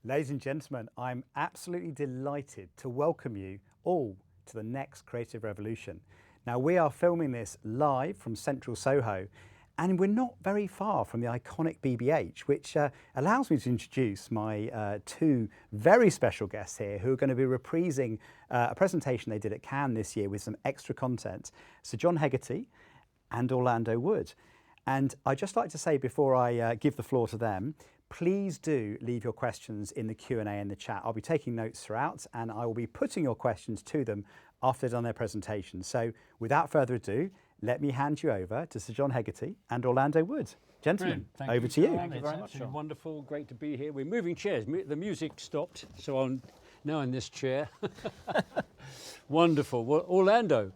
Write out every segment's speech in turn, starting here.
Ladies and gentlemen, I'm absolutely delighted to welcome you all to the next creative revolution. Now, we are filming this live from Central Soho, and we're not very far from the iconic BBH, which allows me to introduce my two very special guests here who are going to be reprising a presentation they did at Cannes this year with some extra content. So Jon Hegarty and Orlando Wood. And I'd just like to say before I give the floor to them, please do leave your questions in the Q&A in the chat. I'll be taking notes throughout and I will be putting your questions to them after they've done their presentation. So without further ado, let me hand you over to Sir Jon Hegarty and Orlando Wood. Gentlemen, over to you. Thank you very much. Wonderful, great to be here. We're moving chairs. The music stopped, so I'm now in this chair. Wonderful. Well, Orlando,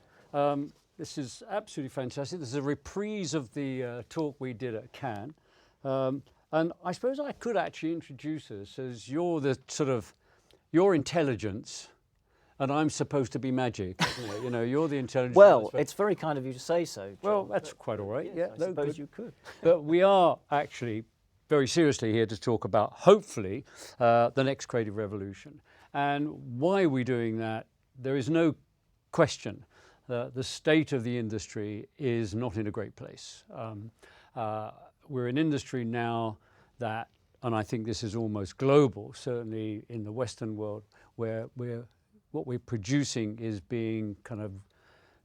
this is absolutely fantastic. This is a reprise of the talk we did at Cannes. And I suppose I could actually introduce us as you're the sort of, your intelligence, and I'm supposed to be magic. You know, you're the intelligence. Well, it's very kind of you to say so, Jon. Well, that's quite all right. Yes, I suppose you could. But we are actually very seriously here to talk about, hopefully, the next creative revolution. And why are we doing that? There is no question that the state of the industry is not in a great place. We're an industry now that, and I think this is almost global, certainly in the Western world, where what we're producing is being kind of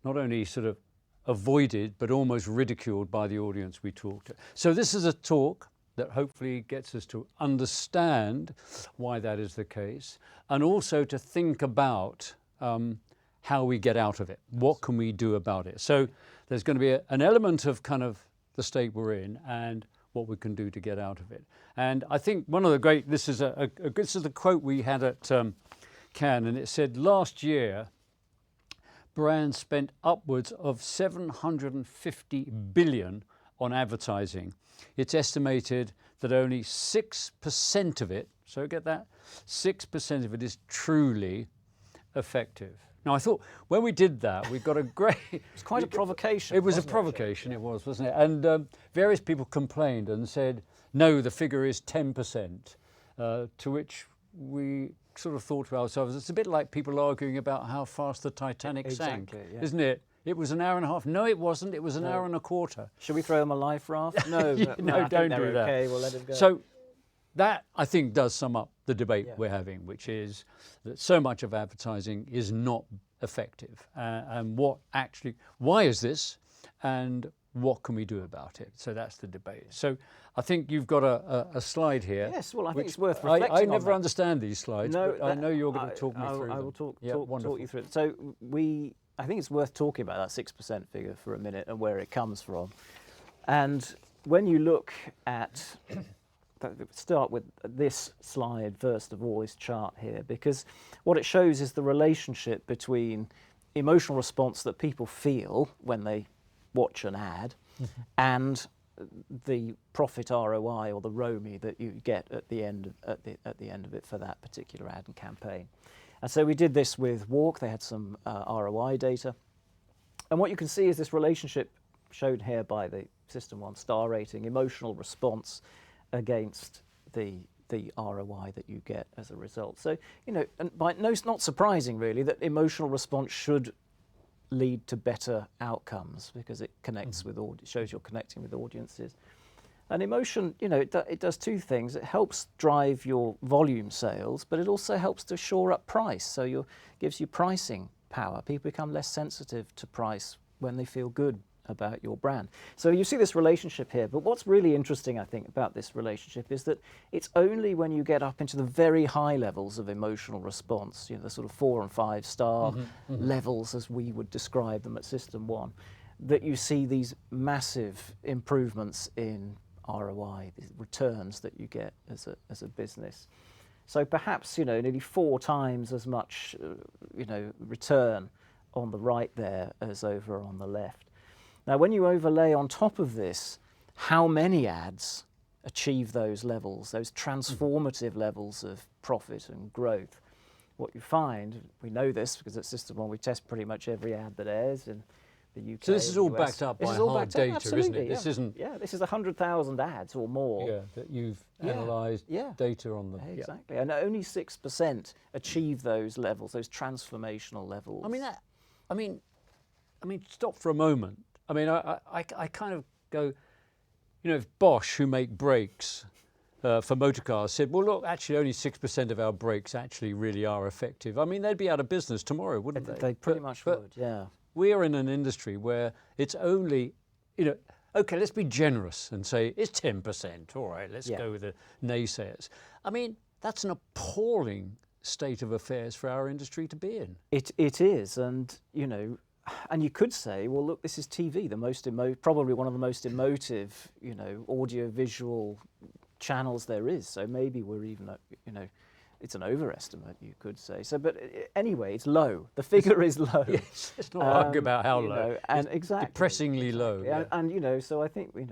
not only sort of avoided, but almost ridiculed by the audience we talk to. So this is a talk that hopefully gets us to understand why that is the case, and also to think about how we get out of it. What can we do about it? So there's going to be an element of kind of the state we're in and what we can do to get out of it. And I think one of the great, this is the quote we had at Cannes, and it said, last year, brands spent upwards of 750 billion on advertising. It's estimated that only 6% of it, so get that, 6% of it is truly effective. Now, I thought when we did that, we got a great... It was quite a provocation. It was a provocation, it was, wasn't it? And various people complained and said, no, the figure is 10%, to which we sort of thought to ourselves, it's a bit like people arguing about how fast the Titanic sank, isn't it? It was an hour and a half. No, it wasn't. It was an hour and a quarter. Should we throw them a life raft? No, no, don't do that. Okay, we'll let it go. So that, I think, does sum up the debate we're having, which is that so much of advertising is not effective. And why is this? And what can we do about it? So that's the debate. So I think you've got a slide here. Yes, well, I think it's worth reflecting on. I never understand these slides, no, but I know you're going to talk me through them. I will talk you through it. So I think it's worth talking about that 6% figure for a minute and where it comes from. And when you look at... start with this slide first of all, this chart here, because what it shows is the relationship between emotional response that people feel when they watch an ad and the profit ROI or the ROMI that you get at the end of it for that particular ad and campaign. And so we did this with Walk. They had some ROI data, and what you can see is this relationship shown here by the System 1 star rating, emotional response against the ROI that you get as a result. So, you know, and it's not surprising really that emotional response should lead to better outcomes because it connects with shows you're connecting with audiences. And emotion, you know, it does two things. It helps drive your volume sales, but it also helps to shore up price. So gives you pricing power. People become less sensitive to price when they feel good about your brand. So you see this relationship here, but what's really interesting, I think, about this relationship is that it's only when you get up into the very high levels of emotional response, you know, the sort of 4 and 5 star levels as we would describe them at System 1, that you see these massive improvements in ROI, the returns that you get as a business. So perhaps, you know, nearly 4 times as much, you know, return on the right there as over on the left. Now, when you overlay on top of this how many ads achieve those levels, those transformative levels of profit and growth, what you find, we know this because at System 1 we test pretty much every ad that airs, and the UK. So this is all US. backed up This by is all hard backed up, data, isn't absolutely, it? This yeah. isn't. Yeah, this is 100,000 ads or more. Yeah, that you've Yeah, analysed yeah. data on them. Yeah. Exactly, and only 6% achieve those levels, those transformational levels. I mean, stop for a moment. I mean, I kind of go, if Bosch, who make brakes for motor cars, said, well, look, actually only 6% of our brakes actually really are effective. I mean, they'd be out of business tomorrow, wouldn't they? They pretty much would, yeah. We're in an industry where it's only, okay, let's be generous and say it's 10%. All right, let's go with the naysayers. I mean, that's an appalling state of affairs for our industry to be in. It is, and and you could say, well, look, this is TV, probably one of the most emotive, audio-visual channels there is. So maybe we're even, it's an overestimate, you could say. So, but anyway, it's low. The figure is low. Yes, let's not argue about how low. And it's exactly, depressingly low. Yeah. And so I think we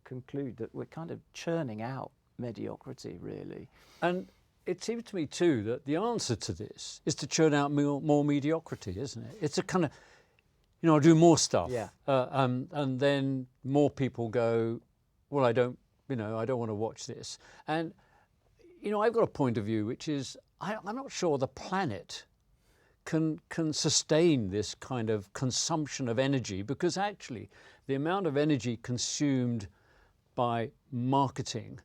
conclude that we're kind of churning out mediocrity, really. And it seems to me too that the answer to this is to churn out more mediocrity, isn't it? It's a kind of, I'll do more stuff. Yeah. And then more people go, well, I don't want to watch this. And, I've got a point of view, which is I'm not sure the planet can sustain this kind of consumption of energy, because actually the amount of energy consumed by marketing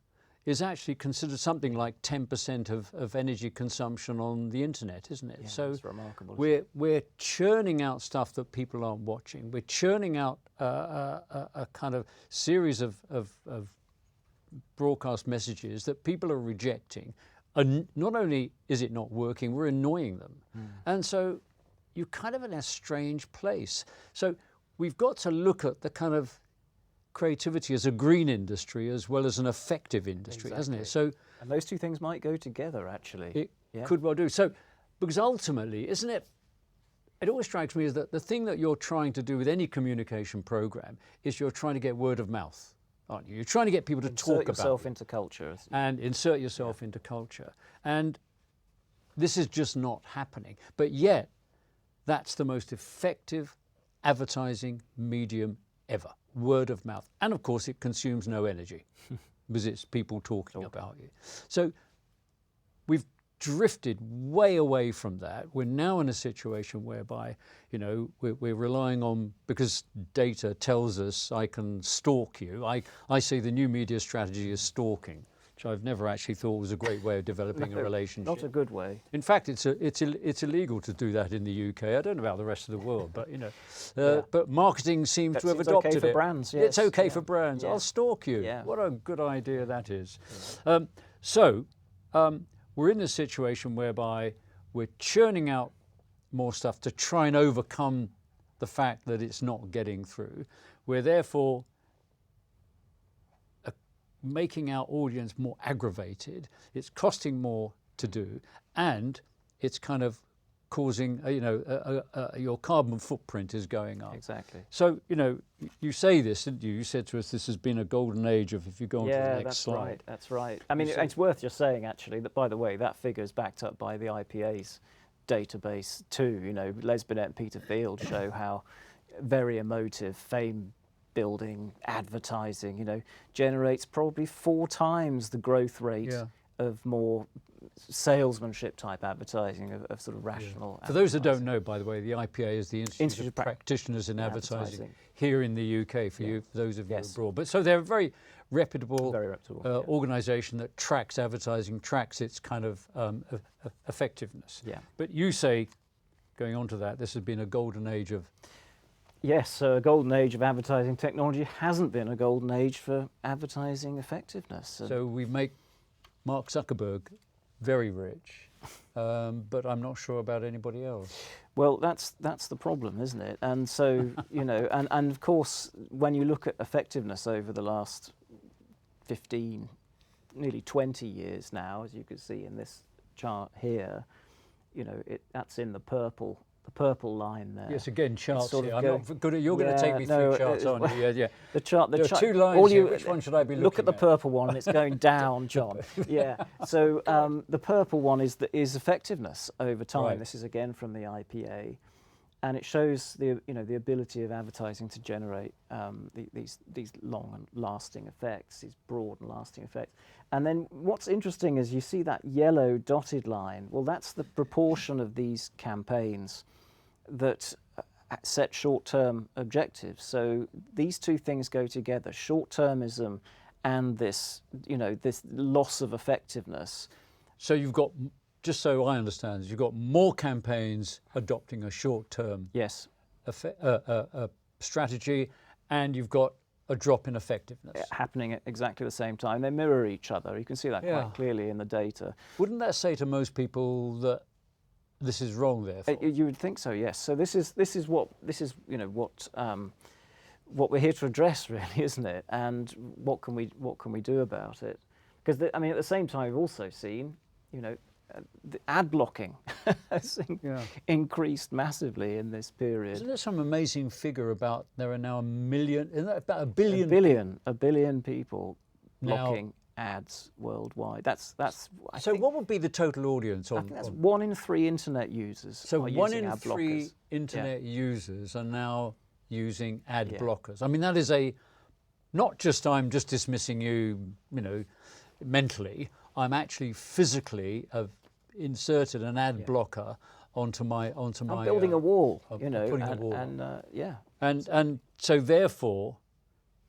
is actually considered something like 10% of energy consumption on the internet, isn't it? Yeah, so that's remarkable. We're churning out stuff that people aren't watching. We're churning out a kind of series of broadcast messages that people are rejecting. And not only is it not working, we're annoying them. And so you're kind of in a strange place. So we've got to look at the kind of creativity as a green industry as well as an effective industry, hasn't it? So, and those two things might go together, actually. It could well do. So, because ultimately, isn't it, it always strikes me as that the thing that you're trying to do with any communication program is you're trying to get word of mouth, aren't you? You're trying to get people to talk about it. Insert yourself into culture. And insert yourself into culture. And this is just not happening. But yet, that's the most effective advertising medium ever. Word of mouth. And of course it consumes no energy because it's people talking about you. So we've drifted way away from that. We're now in a situation whereby, we're relying on, because data tells us I can stalk you. I say the new media strategy is stalking, which I've never actually thought was a great way of developing a relationship. Not a good way. In fact, it's illegal to do that in the UK. I don't know about the rest of the world, but but marketing seems to have adopted okay for it. brands, yes. It's okay for brands. Yeah. I'll stalk you. Yeah. What a good idea that is. Yeah. We're in a situation whereby we're churning out more stuff to try and overcome the fact that it's not getting through. We're therefore making our audience more aggravated. It's costing more to do, and it's kind of causing, your carbon footprint is going up. Exactly. So, you say this, didn't you? You said to us this has been a golden age of, if you go on to the next slide. Right, that's right. I mean, it's worth just saying, actually, that, by the way, that figure is backed up by the IPA's database too. Les Binet and Peter Field show how very emotive, fame-building advertising, generates probably 4 times the growth rate of more salesmanship type advertising, of sort of rational. For those that don't know, by the way, the IPA is the Institute of Practitioners in Advertising here in the UK, for those of you abroad. But so they're a very reputable, organisation that tracks advertising, tracks its kind of effectiveness. Yeah. But you say, going on to that, this has been a golden age of... Yes, a golden age of advertising technology hasn't been a golden age for advertising effectiveness. So we make Mark Zuckerberg very rich, but I'm not sure about anybody else. Well, that's the problem, isn't it? And so, and of course, when you look at effectiveness over the last 15, nearly 20 years now, as you can see in this chart here, that's in the purple line there. Yes, again, charts sort of here. I'm not good at, you're going to take me through charts, aren't you? Yeah. The chart. There are 2 lines here. Which one should I be looking at? Look at the purple one, and it's going down, John. Yeah. So the purple one is effectiveness over time. Right. This is again from the IPA, and it shows the the ability of advertising to generate these long and lasting effects, these broad and lasting effects. And then what's interesting is you see that yellow dotted line. Well, that's the proportion of these campaigns that set short-term objectives. So these two things go together: short-termism and this this loss of effectiveness. So you've got, just so I understand, you've got more campaigns adopting a short-term Yes. strategy, and you've got a drop in effectiveness. Happening at exactly the same time. They mirror each other. You can see that Yeah. quite clearly in the data. Wouldn't that say to most people that this is wrong, therefore? You would think so, yes. So this is what what we're here to address, really, isn't it? And what can we do about it? Because I mean, at the same time, we've also seen the ad blocking has increased massively in this period. Isn't there some amazing figure about there are now about a billion people now blocking ads worldwide? That's I so think, what would be the total audience I think that's 1 in 3 internet users. So are 1 using in ad 3 blockers. internet users are now using ad Yeah. blockers. I mean, that is not just I'm just dismissing you, mentally. I'm actually physically inserted an ad blocker onto my. I'm building a wall, putting a wall. And so therefore,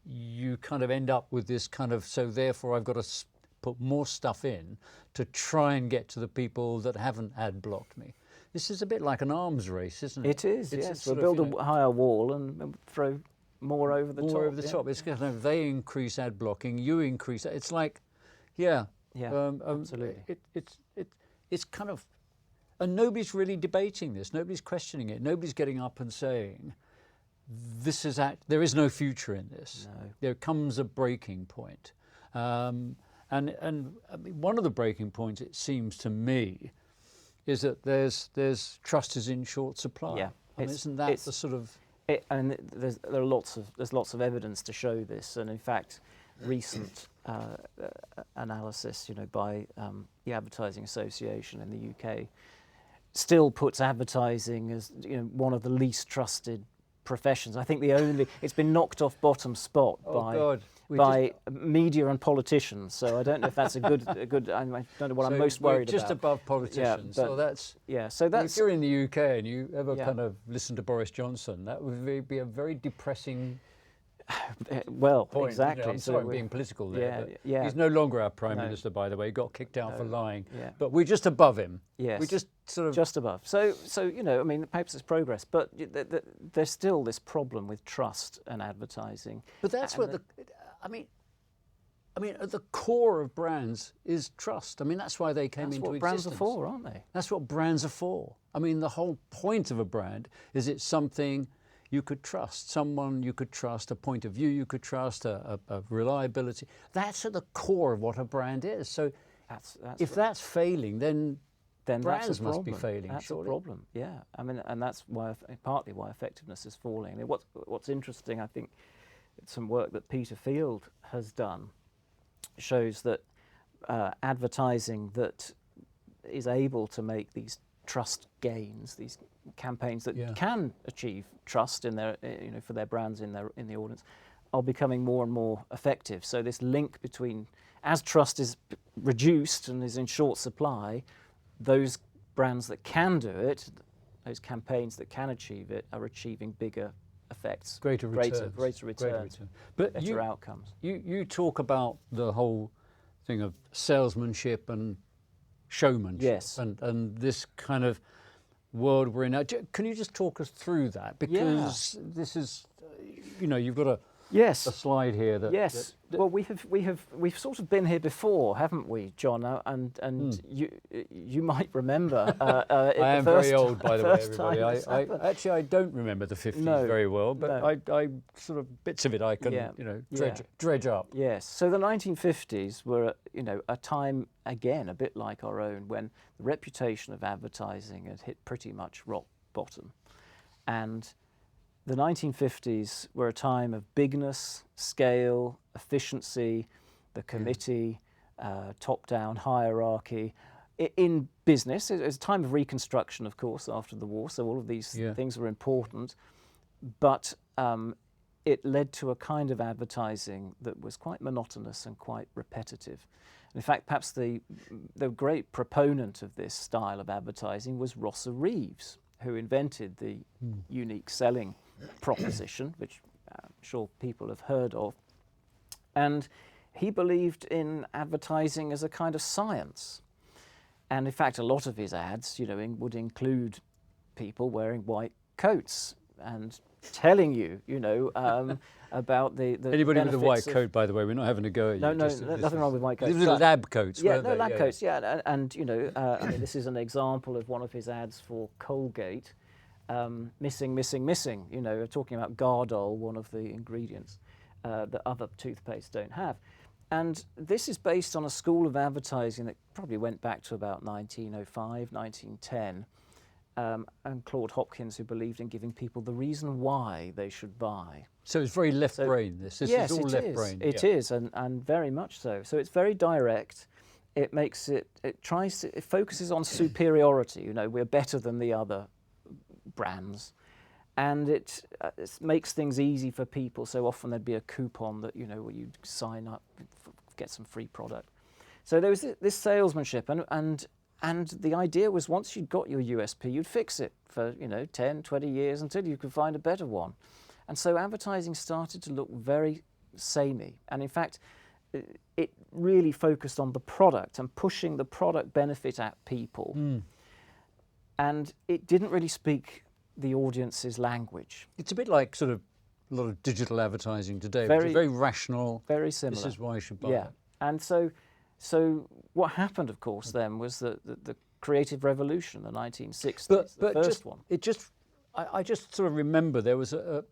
you kind of end up with this kind of, so therefore I've got to put more stuff in to try and get to the people that haven't ad blocked me. This is a bit like an arms race, isn't it? It is, It's yes. sort We'll of, build a higher wall and throw more over the top. More over the top. It's kind of, they increase ad blocking, you increase. It's like, yeah. Yeah, absolutely. It's kind of, and nobody's really debating this. Nobody's questioning it. Nobody's getting up and saying, there is no future in this. No. There comes a breaking point. And I mean, one of the breaking points, it seems to me, is that there's trust is in short supply. Yeah, I mean, isn't that the sort of? There's lots of evidence to show this, and in fact, recent analysis, by the Advertising Association in the UK, still puts advertising as one of the least trusted professions. I think it's been knocked off bottom spot by media and politicians. So I don't know if that's a good. I don't know what I'm most worried just about. Above politicians. Yeah, so that's. If you're in the UK and you ever kind of listen to Boris Johnson, that would be a very depressing. Well, point. exactly. I'm sorry, I'm being political there. Yeah. He's no longer our Prime Minister, by the way. He got kicked out for lying. Yeah. But we're just above him. Yes. We're just sort of just above. So I mean, the papers is progress, but there's still this problem with trust and advertising. But that's what I mean, at the core of brands is trust. I mean, that's why they came into existence. That's what brands are for, aren't they? That's what brands are for. I mean, the whole point of a brand is it's something you could trust, someone you could trust, a point of view you could trust, a reliability. That's at the core of what a brand is. So if that's failing, then brands must be failing. That's surely. a problem. Yeah, I mean, and that's partly why effectiveness is falling. I mean, what's interesting, I think, some work that Peter Field has done shows that advertising that is able to make these trust gains, these campaigns that can achieve trust in their, for their brands in the audience, are becoming more and more effective. So this link between, as trust is reduced and is in short supply, those brands that can do it, those campaigns that can achieve it, are achieving bigger effects, greater returns, but better outcomes. You talk about the whole thing of salesmanship and showmanship, yes, and this kind of world we're in now. Can you just talk us through that? Because this is, you've got a slide here that. Yes. Well, we've sort of been here before, haven't we, John? And you might remember. I am very old, by the way, everybody. I don't remember the 50s very well, but I sort of bits of it I can dredge up. Yes. So the 1950s were a time again a bit like our own, when the reputation of advertising had hit pretty much rock bottom, and the 1950s were a time of bigness, scale, efficiency, the committee, top-down hierarchy, in business, it was a time of reconstruction, of course, after the war, so all of these Yeah. things were important, but it led to a kind of advertising that was quite monotonous and quite repetitive. In fact, perhaps the great proponent of this style of advertising was Rosser Reeves, who invented the unique selling proposition, which I'm sure people have heard of. And he believed in advertising as a kind of science. And in fact, a lot of his ads, would include people wearing white coats and telling you, about the Anybody with a white benefits of- coat, by the way, we're not having a go at you. No, just- nothing wrong with white coats. These were lab coats, Yeah, weren't no, they? lab coats, yeah. And I mean, this is an example of one of his ads for Colgate, missing, talking about Gardol, one of the ingredients that other toothpastes don't have. And this is based on a school of advertising that probably went back to about 1905, 1910, and Claude Hopkins, who believed in giving people the reason why they should buy. So it's very left brain, this. This Yes, is all it left is. brain. It is, and very much so. So it's very direct. It makes it focuses on superiority. We're better than the other brands. And it makes things easy for people. So often there'd be a coupon that, where you'd sign up, get some free product. So there was this salesmanship. And the idea was once you'd got your USP, you'd fix it for, 10, 20 years until you could find a better one. And so advertising started to look very samey. And in fact, it really focused on the product and pushing the product benefit at people. And it didn't really speak the audience's language. It's a bit like sort of a lot of digital advertising today, which Very- is very rational. Very similar. This is why you should buy Yeah. it. And so what happened, of course, then was the creative revolution, the 1960s, the first one. I just sort of remember there was a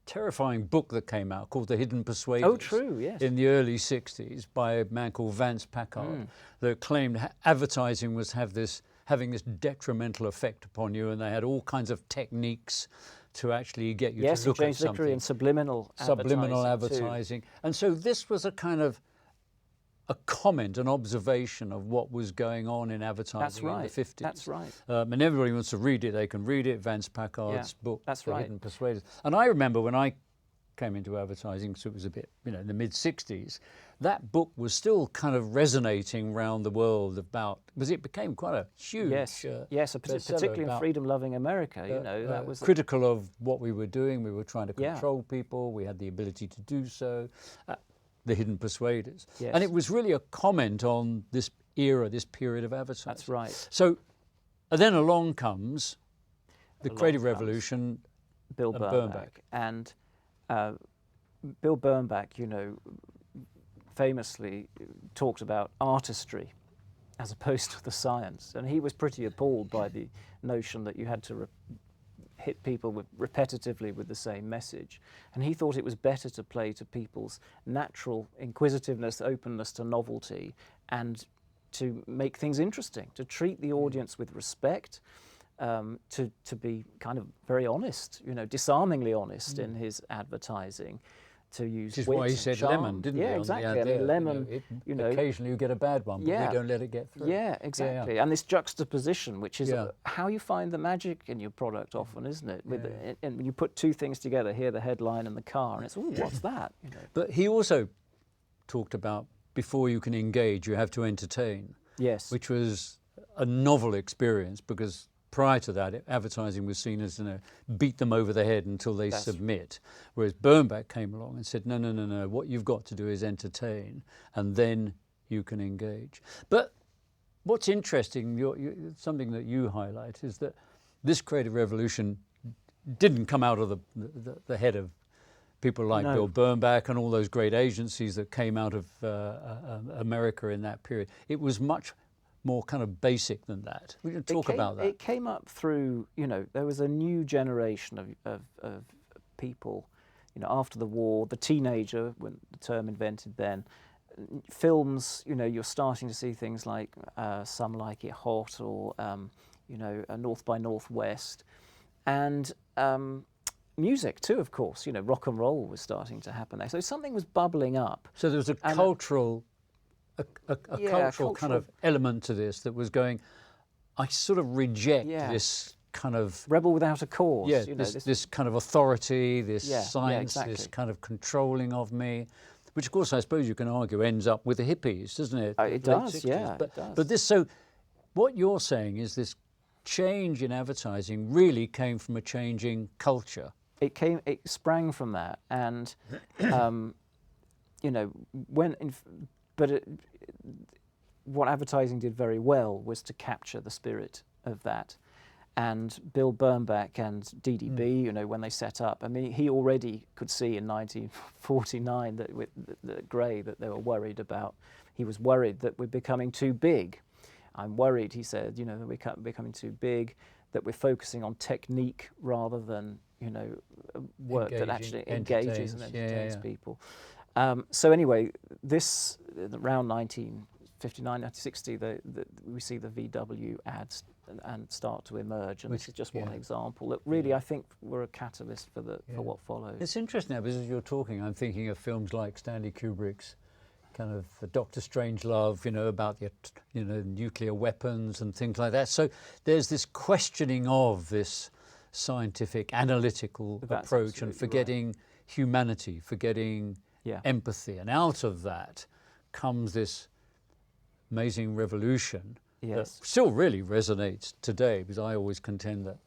terrifying book that came out called The Hidden Persuaders. Oh, true, yes. In the early 60s by a man called Vance Packard that claimed advertising was having this detrimental effect upon you, and they had all kinds of techniques to actually get you Yes, to look at James something. Vickery and subliminal advertising. And so this was a kind of a comment, an observation of what was going on in advertising in the 50s. That's right. And everybody wants to read it, they can read it, Vance Packard's book, that's The right. Hidden Persuaders. And I remember when I came into advertising, so it was a bit, in the mid-60s, that book was still kind of resonating around the world because it became quite a huge particularly in freedom-loving America, that was critical of what we were doing. We were trying to control people. We had the ability to do so. The Hidden Persuaders. Yes. And it was really a comment on this era, this period of advertising. That's right. So then along comes the Creative Revolution. Bill Bernbach. And Bill Bernbach, famously talked about artistry as opposed to the science. And he was pretty appalled by the notion that you had to hit people repetitively with the same message. And he thought it was better to play to people's natural inquisitiveness, openness to novelty, and to make things interesting, to treat the audience with respect, to be kind of very honest, disarmingly honest in his advertising. To use Which is wit why he and said charm. lemon, didn't he? Yeah, on exactly. the ad there. Lemon, occasionally you get a bad one, but Yeah. we don't let it get through. Yeah, exactly. And this juxtaposition, which is Yeah. how you find the magic in your product often, isn't it? And when you put two things together, here the headline and the car, and it's, oh, what's that? But he also talked about before you can engage, you have to entertain, Yes. which was a novel experience because prior to that, advertising was seen as, beat them over the head until they submit. Whereas Bernbach came along and said, no, what you've got to do is entertain, and then you can engage. But what's interesting, something that you highlight, is that this creative revolution didn't come out of the head of people like Bill Bernbach and all those great agencies that came out of America in that period. It was much more kind of basic than that. We can talk about that. It came up through, there was a new generation of people, after the war, the teenager, when the term invented then, films, you're starting to see things like Some Like It Hot or, North by Northwest, and music too, of course. Rock and roll was starting to happen there. So something was bubbling up. So there was a cultural a cultural kind of element to this that was going, I sort of reject this kind of rebel without a cause. Yeah, you know, this kind of authority, this science, exactly. this kind of controlling of me, which of course I suppose you can argue ends up with the hippies, doesn't it? It does, yeah. But, it does. but this, so what you're saying is this change in advertising really came from a changing culture. It sprang from that, and you know, what advertising did very well was to capture the spirit of that. And Bill Bernbach and DDB, you know, when they set up, I mean, he already could see in 1949 that with Gray that they were worried about. He was worried that we're becoming too big. I'm worried, he said, you know, that we're becoming too big, that we're focusing on technique rather than, you know, work that actually engages and entertains people. So anyway, this around 1959, 1960, we see the VW ads and start to emerge, and this is just one example that really I think were a catalyst for what followed. It's interesting now, because as you're talking, I'm thinking of films like Stanley Kubrick's kind of Dr. Strangelove, you know, about the nuclear weapons and things like that. So there's this questioning of this scientific, analytical approach and forgetting humanity, forgetting empathy, and out of that comes this amazing revolution. That still really resonates today, because I always contend that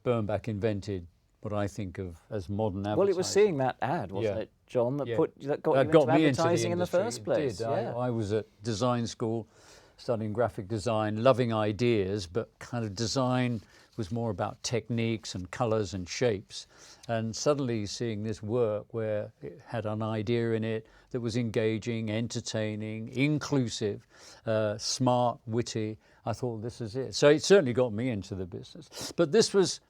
Bernbach invented what I think of as modern advertising. Well, it was seeing that ad, wasn't it, John, that got you into advertising in the first place. It did. I was at design school studying graphic design, loving ideas, but kind of design was more about techniques and colours and shapes. And suddenly seeing this work where it had an idea in it that was engaging, entertaining, inclusive, smart, witty, I thought this is it. So it certainly got me into the business. But this was,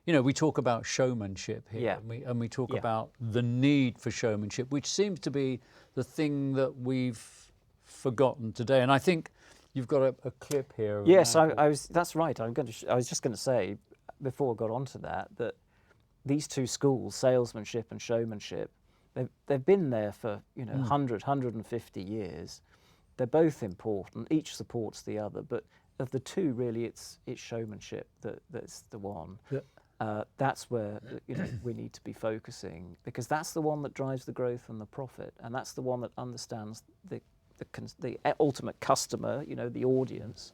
you know, we talk about showmanship here, and we talk about the need for showmanship, which seems to be the thing that we've forgotten today. And I think you've got a clip here. Yes, that's right. I was just going to say, before I got onto that these two schools, salesmanship and showmanship, they've been there for 150 years. They're both important. Each supports the other, but of the two, really, it's showmanship that's the one. Yeah. That's where we need to be focusing, because that's the one that drives the growth and the profit, and that's the one that understands the ultimate customer, the audience.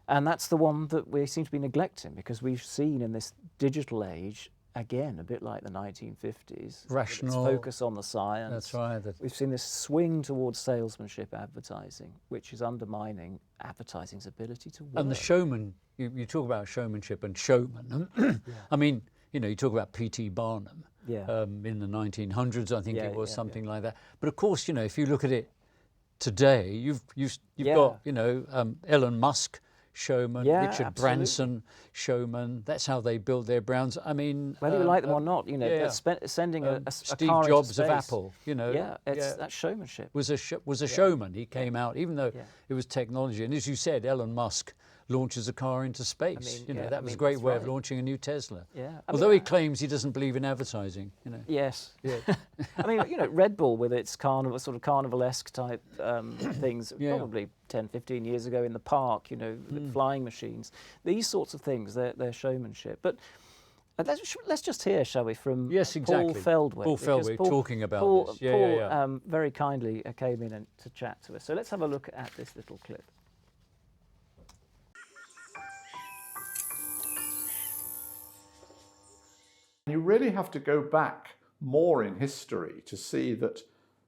And that's the one that we seem to be neglecting, because we've seen in this digital age, again, a bit like the 1950s, rational focus on the science. That's right. We've seen this swing towards salesmanship advertising, which is undermining advertising's ability to work. And the showman, you talk about showmanship and showman. I mean, you talk about P.T. Barnum in the 1900s, I think it was something like that. But of course, if you look at it today, you've got Elon Musk showman, Richard Branson showman. That's how they build their brands. I mean, whether you like them or not, sending a Steve car Jobs into of space, Apple. That's showmanship. Was a showman. He came out, even though it was technology. And as you said, Elon Musk launches a car into space. That was a great way of launching a new Tesla. Yeah. Although he claims he doesn't believe in advertising. Yes. Yeah. I mean, Red Bull with its sort of carnivalesque type things, probably 10, 15 years ago in the park, flying machines. These sorts of things, they're showmanship. But let's just hear, shall we, from Paul Feldwick. Paul Feldwick talking about this. Paul very kindly came in to chat to us. So let's have a look at this little clip. You really have to go back more in history to see that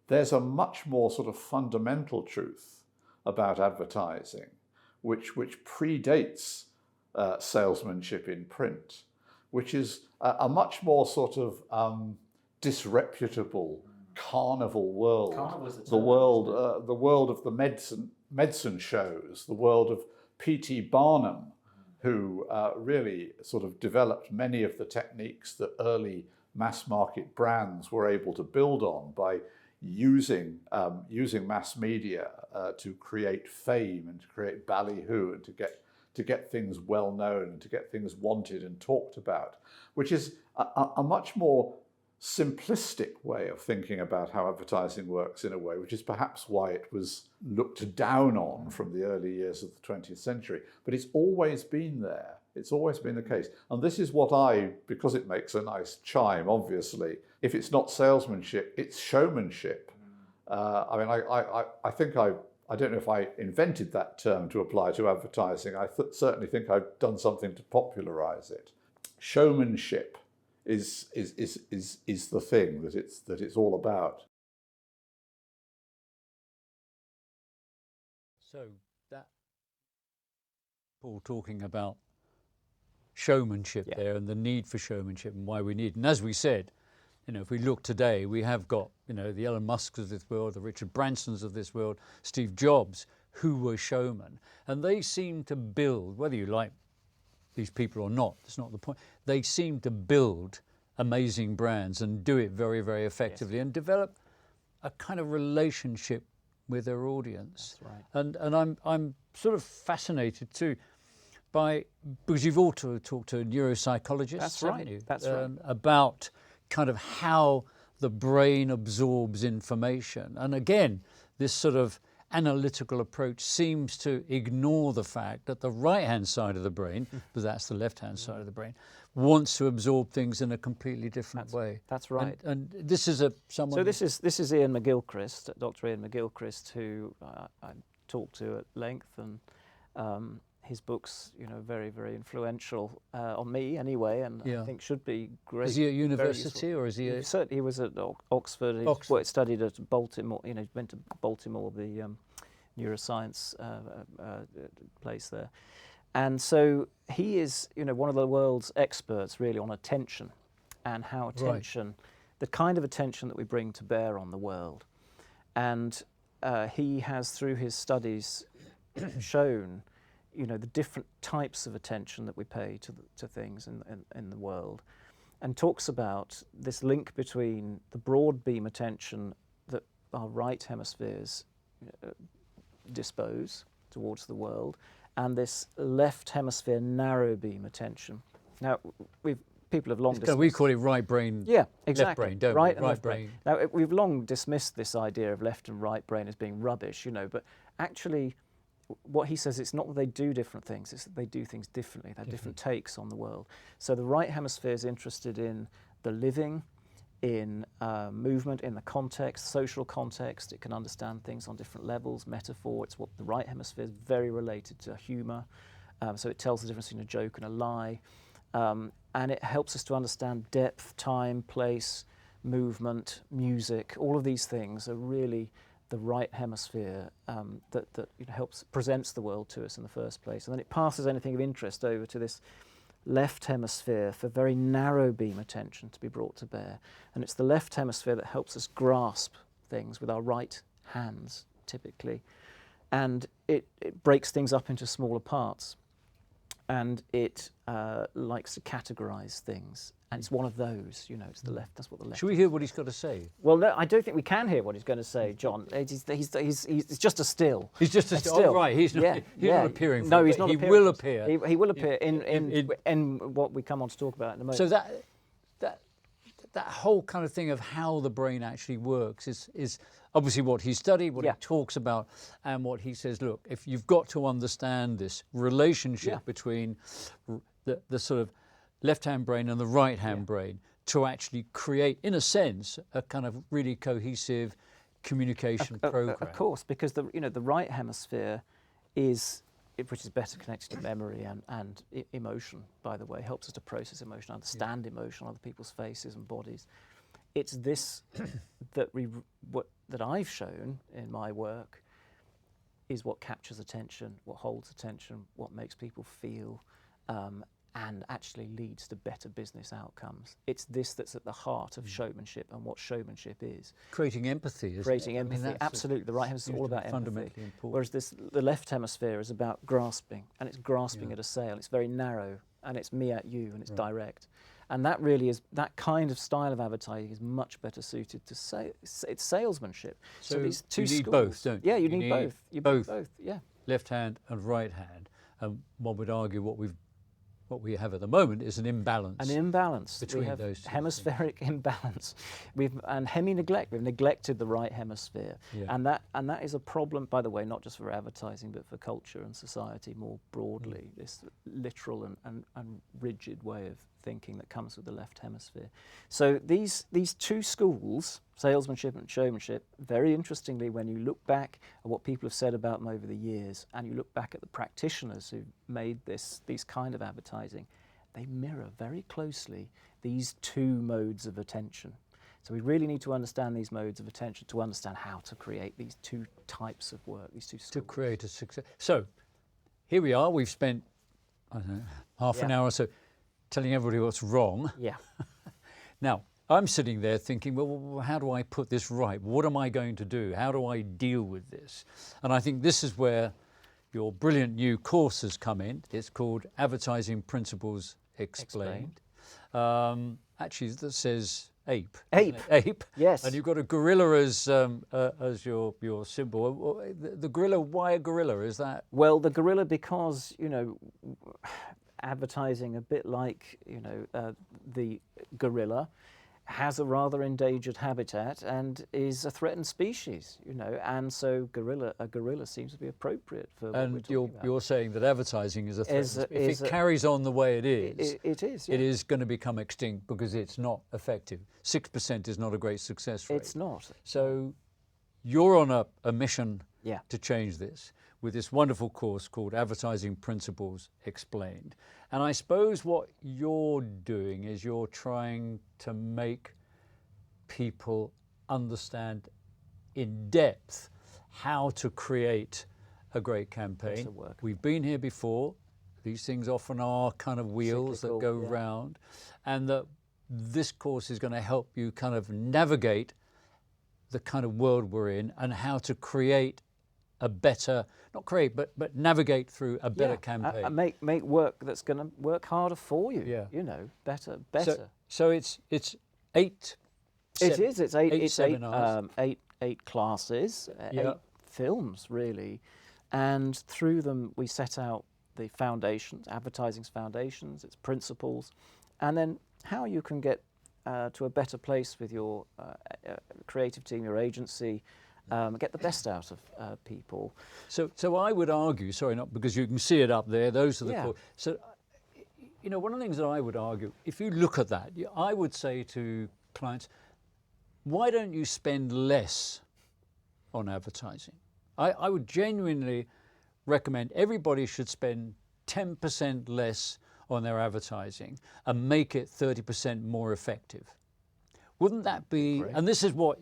there's a much more sort of fundamental truth about advertising, which predates salesmanship in print, which is a much more sort of disreputable carnival world. The world of the medicine shows, the world of P.T. Barnum, who really sort of developed many of the techniques that early mass market brands were able to build on by using mass media to create fame and to create ballyhoo and to get things well known and to get things wanted and talked about, which is a much more simplistic way of thinking about how advertising works in a way, which is perhaps why it was looked down on from the early years of the 20th century. But it's always been there. It's always been the case. And this is what because it makes a nice chime, obviously, if it's not salesmanship, it's showmanship. I mean, I think I don't know if I invented that term to apply to advertising. I certainly think I've done something to popularize it. Showmanship is the thing that it's all about. So that Paul talking about showmanship there and the need for showmanship and why we need. And as we said, if we look today, we have got the Elon Musks of this world, the Richard Bransons of this world, Steve Jobs, who were showmen, and they seem to build, whether you like these people or not, that's not the point. They seem to build amazing brands and do it very, very effectively and develop a kind of relationship with their audience. That's right. And I'm sort of fascinated too because you've also talked to neuropsychologists, That's haven't right. you? That's right. About kind of how the brain absorbs information. And again, this sort of analytical approach seems to ignore the fact that the right-hand side of the brain, but that's the left-hand side of the brain, wants to absorb things in a completely different way. That's right. And this is someone. So this is Ian McGilchrist, Dr. Ian McGilchrist, who I talked to at length, and his books, very, very influential on me anyway, and I think should be great. Is he at university or is he? Certainly, he was at Oxford. He studied at Baltimore. Went to Baltimore, the Neuroscience place there, and so he is, one of the world's experts really on attention, and how attention, the kind of attention that we bring to bear on the world, and he has, through his studies, shown the different types of attention that we pay to things in the world, and talks about this link between the broad beam attention that our right hemispheres dispose towards the world, and this left hemisphere narrow beam attention. Now, people have long dismissed. We call it right brain, exactly. left brain, don't right we? And left brain. Now, we've long dismissed this idea of left and right brain as being rubbish, but actually, what he says, it's not that they do different things, it's that they do things differently. They have different takes on the world. So the right hemisphere is interested in the living, in movement, in the context, social context. It can understand things on different levels, metaphor. It's what the right hemisphere is very related to humour. So it tells the difference between a joke and a lie. And it helps us to understand depth, time, place, movement, music. All of these things are really the right hemisphere that presents the world to us in the first place. And then it passes anything of interest over to this left hemisphere for very narrow beam attention to be brought to bear. And it's the left hemisphere that helps us grasp things with our right hands, typically. And it breaks things up into smaller parts. And it likes to categorize things. And it's one of those, it's the left, that's what the left. Should we hear what he's got to say? Well, no, I don't think we can hear what he's going to say, John. He's just a still. He's just a still. Oh, right, he's not appearing for No, it, he's not he appearing. Will appear. He will appear in what we come on to talk about in a moment. So that whole kind of thing of how the brain actually works is obviously what he studied, what he talks about, and what he says, look, if you've got to understand this relationship between the sort of left-hand brain and the right-hand brain to actually create, in a sense, a kind of really cohesive communication program. Of course, because the right hemisphere is, which is better connected to memory and emotion, by the way, helps us to process emotion, understand emotion on other people's faces and bodies. It's this that I've shown in my work is what captures attention, what holds attention, what makes people feel, and actually leads to better business outcomes. It's this that's at the heart of showmanship and what showmanship is. Creating empathy, isn't Creating it? empathy, absolutely. The right hemisphere is all about empathy. Fundamentally important. Whereas the left hemisphere is about grasping, and it's grasping at a sale. It's very narrow, and it's me at you, and it's direct. And that really is, that kind of style of advertising is much better suited to it's salesmanship. So these two you need schools, both, don't you? Yeah, you need both. You both. both, yeah. Left hand and right hand. And one would argue what what we have at the moment is an imbalance. An imbalance. Between we have those two hemispheric imbalance. And hemi-neglect. We've neglected the right hemisphere. Yeah. And that is a problem, by the way, not just for advertising, but for culture and society more broadly, this literal and rigid way of thinking that comes with the left hemisphere. So these two schools, salesmanship and showmanship, very interestingly, when you look back at what people have said about them over the years, and you look back at the practitioners who made these kind of advertising, they mirror very closely these two modes of attention. So we really need to understand these modes of attention to understand how to create these two types of work, these two schools. To create a success. So here we are. We've spent, I don't know, half an hour or so telling everybody what's wrong. Yeah. Now, I'm sitting there thinking, well, how do I put this right? What am I going to do? How do I deal with this? And I think this is where your brilliant new course has come in. It's called Advertising Principles Explained. Actually, that says ape. Ape. Ape. Yes. And you've got a gorilla as your symbol. The gorilla, why a gorilla? Is that? Well, the gorilla, because, advertising, a bit like, the gorilla, has a rather endangered habitat and is a threatened species, and so a gorilla seems to be appropriate for what we're And talking about. you're saying that advertising is a threat. If it a- carries on the way it is, It is, yeah. it is going to become extinct because it's not effective. 6% is not a great success rate. It's not. So you're on a mission Yeah. to change this with this wonderful course called Advertising Principles Explained. And I suppose what you're doing is you're trying to make people understand in depth how to create a great campaign. work. We've been here before. These things often are kind of wheels Cyclical, that go yeah. round. And that this course is going to help you kind of navigate the kind of world we're in and how to create a better, not create, but navigate through a better campaign. Make work that's going to work harder for you. Yeah. Better. So it's eight. It is. It's eight seminars. eight classes, Yeah. 8 films really, and through them we set out the foundations, advertising's foundations, its principles, and then how you can get to a better place with your creative team, your agency, get the best out of people. So I would argue, sorry, not because you can see it up there. Those are the Yeah. core. So, one of the things that I would argue, if you look at that, I would say to clients, why don't you spend less on advertising? I would genuinely recommend everybody should spend 10% less on their advertising and make it 30% more effective. Wouldn't that be, Great. and this is what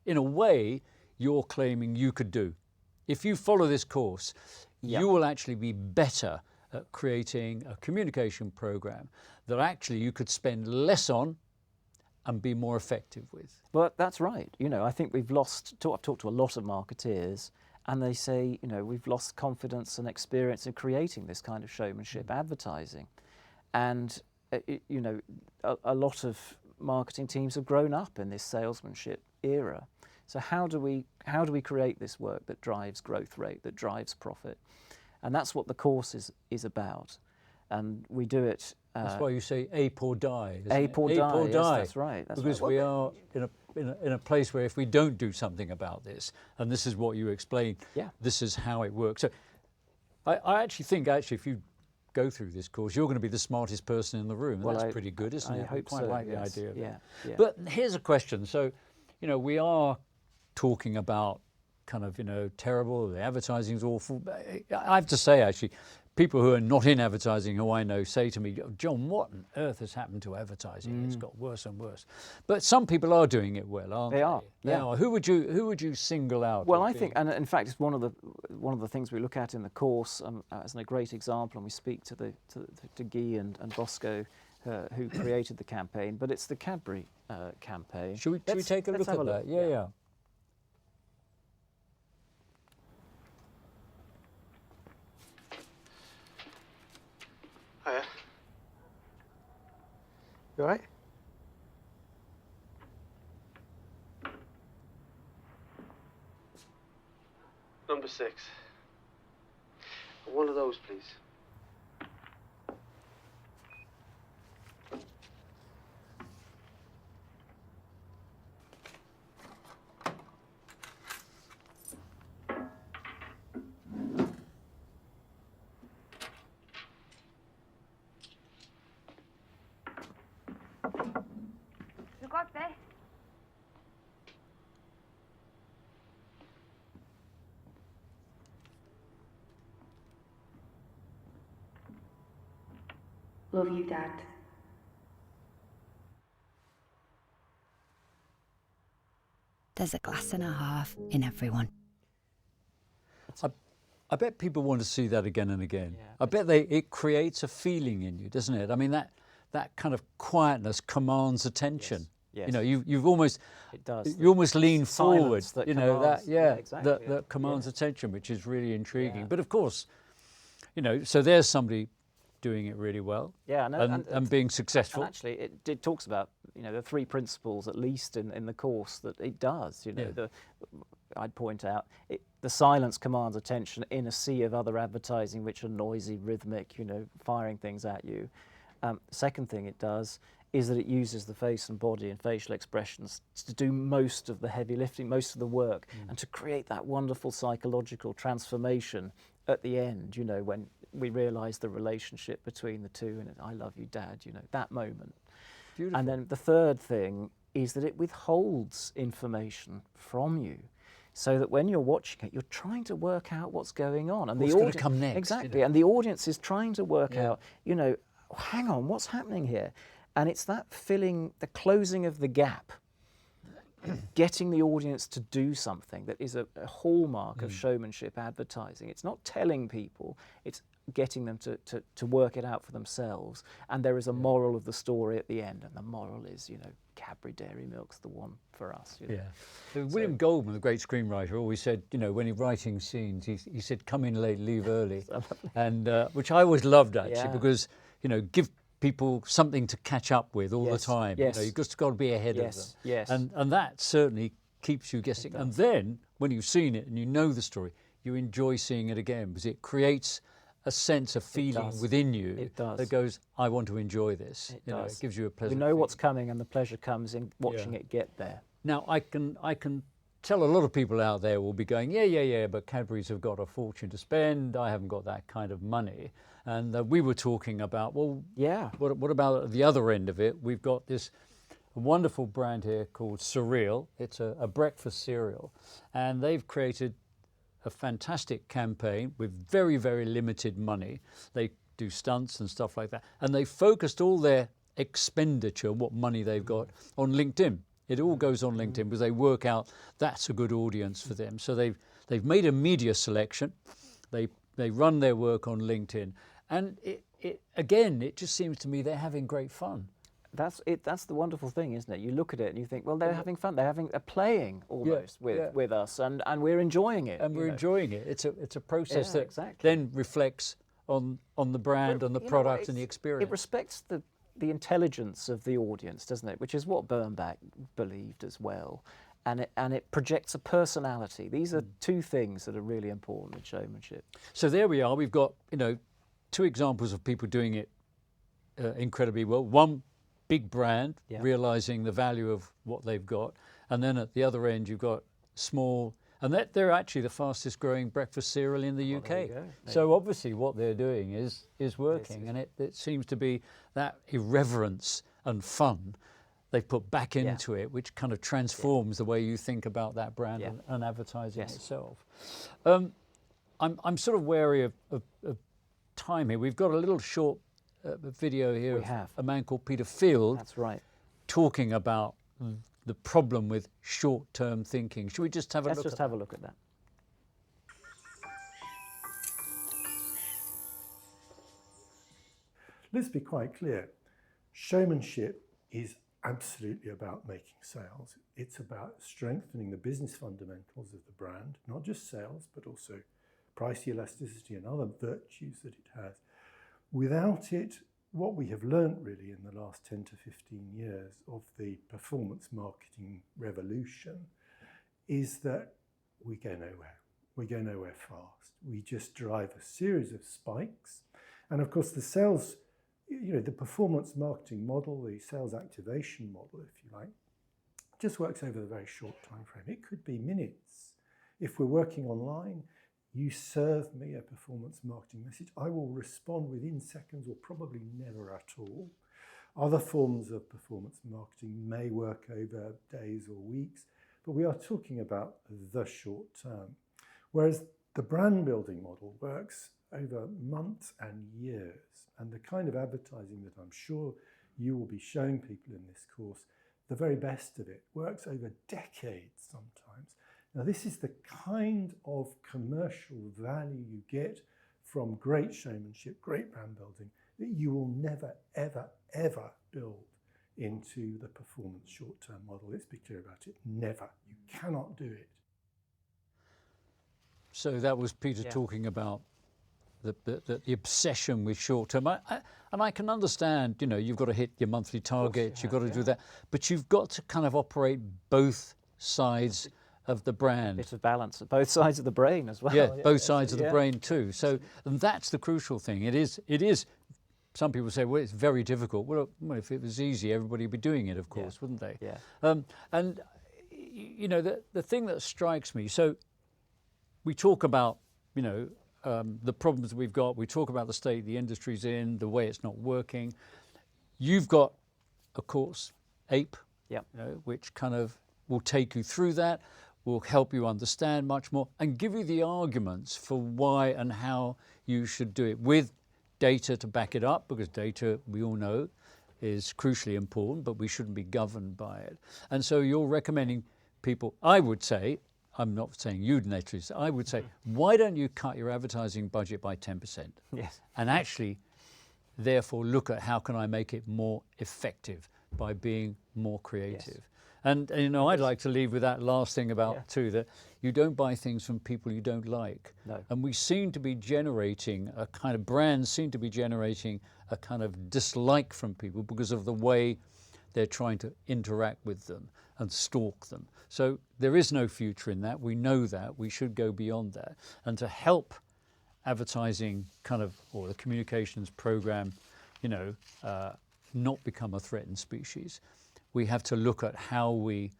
in a way, you're claiming you could do. If you follow this course, Yeah. you will actually be better at creating a communication program that actually you could spend less on and be more effective with. Well, that's right. I think we've lost. I've talked to a lot of marketeers, and they say, we've lost confidence and experience in creating this kind of showmanship advertising, and a lot of marketing teams have grown up in this salesmanship era. So how do we create this work that drives growth rate, that drives profit, and that's what the course is about, and we do it. That's why you say ape or die. Isn't Ape it? or die, yes, die. that's right, that's because right. we are in a place where if we don't do something about this, and this is what you explained, Yeah. this is how it works. So I actually think if you go through this course, you're going to be the smartest person in the room. And Well, that's pretty good, isn't I it? hope quite so, like yes. the idea of Yeah, it. yeah. But here's a question. So, we are talking about kind of, terrible, the advertising's awful. I have to say, actually, people who are not in advertising who I know say to me, John, what on earth has happened to advertising? It's got worse and worse. But some people are doing it well, aren't they? They are, They yeah. are. Who would you single out? Well, as I think, and in fact, it's one of the things we look at in the course as a great example, and we speak to Guy and Bosco, who created the campaign. But it's the Cadbury campaign. Should we take a let's look have at a that? Yeah. Hiya. You alright? Number 6. One of those, please. Love you, Dad. There's a glass and a half in everyone. I bet people want to see that again and again. Yeah, I bet it creates a feeling in you, doesn't it? I mean, that kind of quietness commands attention. Yes. You know, you've almost, it does. you almost lean forward. That you know, commands, exactly. that commands attention, which is really intriguing. Yeah. But of course, you know, so there's somebody doing it really well. Yeah, no, and being successful. And actually, it talks about, you know, the 3 principles at least in the course that it does. You know, Yeah. I'd point out the silence commands attention in a sea of other advertising which are noisy, rhythmic, you know, firing things at you. Second thing it does is that it uses the face and body and facial expressions to do most of the heavy lifting, most of the work, and to create that wonderful psychological transformation at the end, you know, when we realise the relationship between the two, and I love you, Dad, you know, that moment. Beautiful. And then the third thing is that it withholds information from you, so that when you're watching it, you're trying to work out what's going on. And What's the going to come next? Exactly, You know? and the audience is trying to work out, you know, hang on, what's happening here? And it's that filling, the closing of the gap, getting the audience to do something that is a hallmark of showmanship advertising. It's not telling people, it's getting them to work it out for themselves. And there is a moral of the story at the end, and the moral is, you know, Cadbury Dairy Milk's the one for us. You know? Yeah. William Goldman, the great screenwriter, always said, you know, when he's writing scenes, he said, come in late, leave early. And which I always loved, actually, because, you know, give people something to catch up with all the time. Yes. You know, you've just got to be ahead of them. Yes. And that certainly keeps you guessing. And then, when you've seen it and you know the story, you enjoy seeing it again, because it creates a sense of feeling within you that goes, I want to enjoy this. It does. It gives you a pleasant We know feeling. what's coming, and the pleasure comes in watching it get there. Now, I can tell a lot of people out there will be going, yeah, but Cadbury's have got a fortune to spend. I haven't got that kind of money. And we were talking about, well, what about at the other end of it? We've got this wonderful brand here called Surreal. It's a breakfast cereal. And they've created a fantastic campaign with very, very limited money. They do stunts and stuff like that. And they focused all their expenditure, what money they've got, on LinkedIn. It all goes on LinkedIn because they work out that's a good audience for them. So they've made a media selection. They run their work on LinkedIn. And it just seems to me they're having great fun. That's it. That's the wonderful thing, isn't it? You look at it and you think, well, they're having fun. They're playing almost with us, and we're enjoying it. And we're enjoying it. It's a process that then reflects on the brand, on the product, and the experience. It respects the intelligence of the audience, doesn't it? Which is what Birnbach believed as well. And it projects a personality. These are two things that are really important in showmanship. So there we are. We've got, you know, 2 examples of people doing it incredibly well. One big brand realizing the value of what they've got, and then at the other end you've got small, and they're actually the fastest growing breakfast cereal in the UK. So obviously what they're doing is working, and it seems to be that irreverence and fun they've put back into it, which kind of transforms the way you think about that brand and advertising itself. I'm sort of wary of time here. We've got a little short video here of a man called Peter Field. That's right. Talking about the problem with short-term thinking. Should we just have a look? Let's just have a look at that. Let's be quite clear. Showmanship is absolutely about making sales. It's about strengthening the business fundamentals of the brand, not just sales, but also price elasticity and other virtues that it has. Without it, what we have learnt really in the last 10 to 15 years of the performance marketing revolution is that we go nowhere. We go nowhere fast. We just drive a series of spikes. And of course the sales, the performance marketing model, the sales activation model, if you like, just works over a very short time frame. It could be minutes. If we're working online, you serve me a performance marketing message, I will respond within seconds or probably never at all. Other forms of performance marketing may work over days or weeks, but we are talking about the short term. Whereas the brand building model works over months and years. And the kind of advertising that I'm sure you will be showing people in this course, the very best of it, works over decades sometimes. Now, this is the kind of commercial value you get from great showmanship, great brand building, that you will never, ever, ever build into the performance short-term model. Let's be clear about it. Never. You cannot do it. So that was Peter talking about the obsession with short-term. And I can understand, you know, you've got to hit your monthly targets, you've got to do that, but you've got to kind of operate both sides of the brand. A bit of balance at both sides of the brain as well. Yeah, both sides of the brain too. So and that's the crucial thing. It is. Some people say, well, it's very difficult. Well, if it was easy, everybody would be doing it, of course, wouldn't they? Yeah. And you know, the thing that strikes me. So we talk about, you know, the problems we've got. We talk about the state the industry's in, the way it's not working. You've got a course, APE, you know, which kind of will take you through that, will help you understand much more and give you the arguments for why and how you should do it with data to back it up, because data, we all know, is crucially important, but we shouldn't be governed by it. And so you're recommending people, I would say, I'm not saying you'd naturally, I would say, why don't you cut your advertising budget by 10%? Yes. And actually, therefore, look at how can I make it more effective by being more creative. Yes. And you know, I'd like to leave with that last thing about too, that you don't buy things from people you don't like. No. And we seem to be generating a kind of, brands seem to be generating a kind of dislike from people because of the way they're trying to interact with them and stalk them. So there is no future in that. We know that. We should go beyond that. And to help advertising kind of, or the communications program, you know, not become a threatened species, we have to look at how we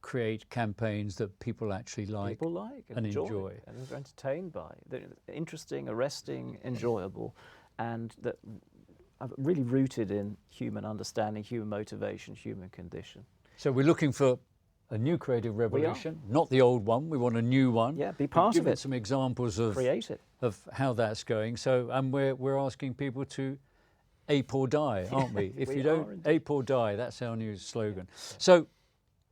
create campaigns that people actually like, and enjoy. And are entertained by. They're interesting, arresting, enjoyable, and that are really rooted in human understanding, human motivation, human condition. So we're looking for a new creative revolution, not the old one. We want a new one. Yeah, be part of it. Some examples of create it, of how that's going. So, and we're asking people to ape or die, aren't we? If you don't ape or die, that's our new slogan. So,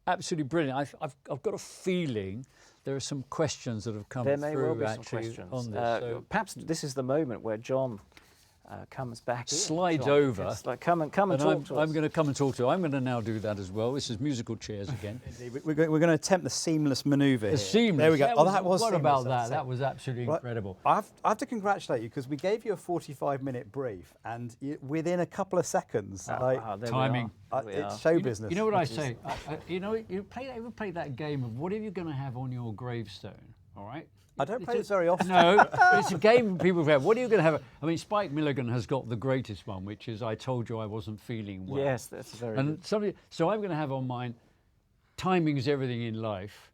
absolutely brilliant. I've got a feeling there are some questions that have come there may through well be actually some questions. on this. So perhaps this is the moment where Jon comes back. Slides Jon, over. it's like come and talk to us. I'm going to come and talk to you. I'm going to now do that as well. This is musical chairs again. We're going to attempt the seamless manoeuvre here. Seamless. There we go. That was what seamless, about that? that's it. That was absolutely incredible. I have to congratulate you because we gave you a 45-minute brief, and within a couple of seconds, timing. It's show business. You know what I say? You know, ever play that game of what are you going to have on your gravestone? All right. I don't play this very often. No, but it's a game people have. What are you going to have? I mean, Spike Milligan has got the greatest one, which is I told you I wasn't feeling well. Yes, that's very good. So I'm going to have on mine, timing is everything in life.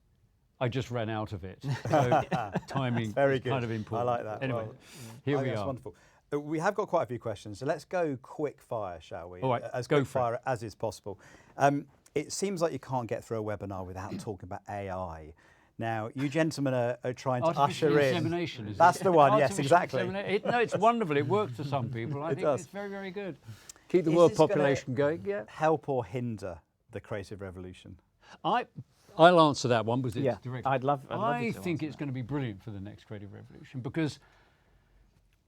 I just ran out of it. So timing is kind of important. I like that. Anyway, well, here we that's are. Wonderful. We have got quite a few questions, so let's go quick fire, shall we? All right, as go quick for fire as is possible. It seems like you can't get through a webinar without talking about AI. Now, you gentlemen are trying to usher in. Insemination, is That's it? the one, yes, exactly. No, it's wonderful. It works for some people. I think does. it's very, very good. Keep the Is world this gonna population going. Yeah. Help or hinder the creative revolution? I'll answer that one because it's direct. I'd love I think it's going to be brilliant for the next creative revolution because,